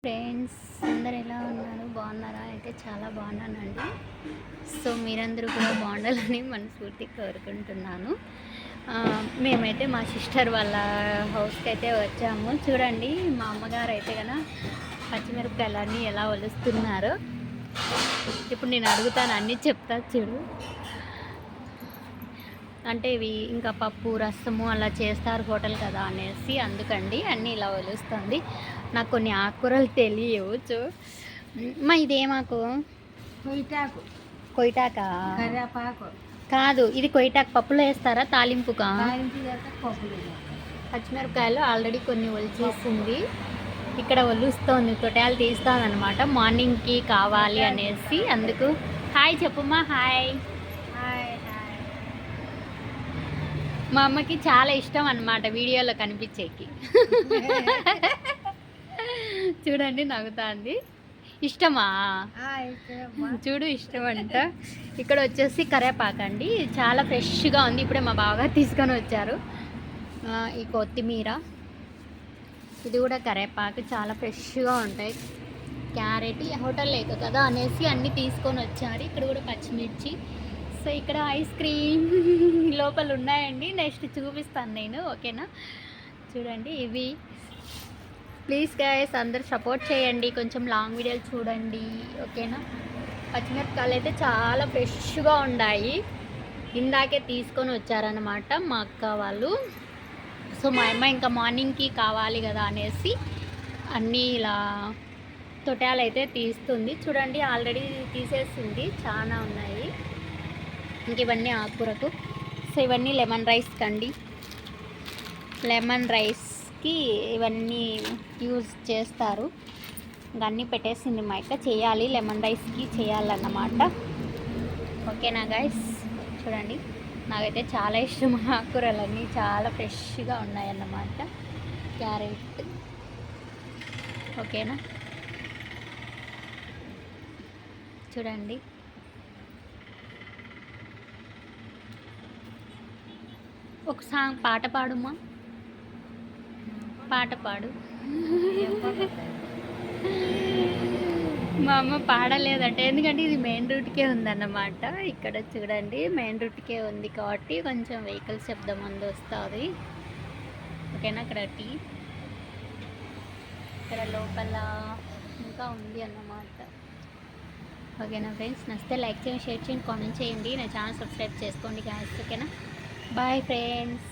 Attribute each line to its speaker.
Speaker 1: Friends అందరు ఎలా ఉన్నారు? బాగున్నారా? అయితే చాలా బాగున్నానండి. సో మీరందరూ కూడా బాగుండాలని మనస్ఫూర్తిగా కోరుకుంటున్నాను. మేమైతే మా సిస్టర్ వాళ్ళ హౌస్కి అయితే వచ్చాము. చూడండి మా అమ్మగారు అయితే కనుక పచ్చిమిరపకాయలన్నీ ఎలా ఒలుస్తున్నారో ఇప్పుడు నేను అడుగుతాను, అన్నీ చెప్తా చూడు. అంటే ఇవి ఇంకా పప్పు రసము అలా చేస్తారు హోటల్ కదా అనేసి అందుకండి అన్నీ ఇలా ఒలుస్తుంది. నాకు కొన్ని ఆకుకూరలు తెలియవు. మా ఇదేమాకు
Speaker 2: కొయ్యటాకు
Speaker 1: కొయ్యటాకా?
Speaker 2: కరివేపాకు
Speaker 1: కాదు, ఇది కొయ్యటాకు పప్పులో వేస్తారా తాలింపుకా?
Speaker 2: పప్పులు
Speaker 1: పచ్చిమిరపకాయలు ఆల్రెడీ కొన్ని ఒలిచేసింది, ఇక్కడ ఒలుస్తోంది, తొటాలు తీస్తుంది అనమాట. మార్నింగ్కి కావాలి అనేసి అందుకు. హాయ్ చెప్పుమా. హాయ్. మా అమ్మకి చాలా ఇష్టం అన్నమాట వీడియోలో కనిపించేకి. చూడండి నవ్వుతుంది. ఇష్టమా? చూడు ఇష్టం అంట. ఇక్కడ వచ్చేసి కరివేపాకు అండి, చాలా ఫ్రెష్గా ఉంది. ఇప్పుడే మా బావగారు తీసుకొని వచ్చారు. ఈ కొత్తిమీర, ఇది కూడా కరివేపాకు చాలా ఫ్రెష్గా ఉంటాయి. క్యారెట్ హోటల్ లేక కదా అనేసి అన్నీ తీసుకొని వచ్చారు. ఇక్కడ కూడా పచ్చిమిర్చి. సో ఇక్కడ ఐస్ క్రీమ్ లోపల ఉన్నాయండి, నెక్స్ట్ చూపిస్తాను నేను. ఓకేనా? చూడండి ఇవి. ప్లీజ్ గైస్ అందరు సపోర్ట్ చేయండి, కొంచెం లాంగ్ వీడియోలు చూడండి. ఓకేనా? పచ్చిమిరపకాయలు అయితే చాలా ఫ్రెష్గా ఉన్నాయి, ఇందాకే తీసుకొని వచ్చారనమాట మా అక్క వాళ్ళు. సో మా అమ్మ ఇంకా మార్నింగ్కి కావాలి కదా అనేసి అన్నీ ఇలా తొటాలు అయితే తీస్తుంది. చూడండి ఆల్రెడీ తీసేసింది, చాలా ఉన్నాయి. ఇంక ఇవన్నీ ఆకుకూరకు. సో ఇవన్నీ లెమన్ రైస్ కండి, లెమన్ రైస్కి ఇవన్నీ యూజ్ చేస్తారు. ఇంకా అన్నీ పెట్టేసింది మా అక్క, చేయాలి లెమన్ రైస్కి చేయాలన్నమాట. ఓకేనా గైస్? చూడండి నాకైతే చాలా ఇష్టం ఆకుకూరలన్నీ, చాలా ఫ్రెష్గా ఉన్నాయన్నమాట. క్యారెట్. ఓకేనా? చూడండి ఒక సాంగ్ పాట పాడుమా, పాట పాడు. మా అమ్మ పాడలేదంటే, ఎందుకంటే ఇది మెయిన్ రూట్కే ఉందన్నమాట. ఇక్కడ చూడండి మెయిన్ రూట్కే ఉంది కాబట్టి కొంచెం వెహికల్ శబ్దం అందు వస్తుంది. ఓకేనా? ఇక్కడ టీ, ఇక్కడ లోపల ఇంకా ఉంది అన్నమాట. ఓకేనా ఫ్రెండ్స్? నచ్చితే లైక్ చేయండి, షేర్ చేయండి, కామెంట్ చేయండి, నా ఛానల్ సబ్స్క్రైబ్ చేసుకోండి గాయస్. ఓకేనా? Bye friends.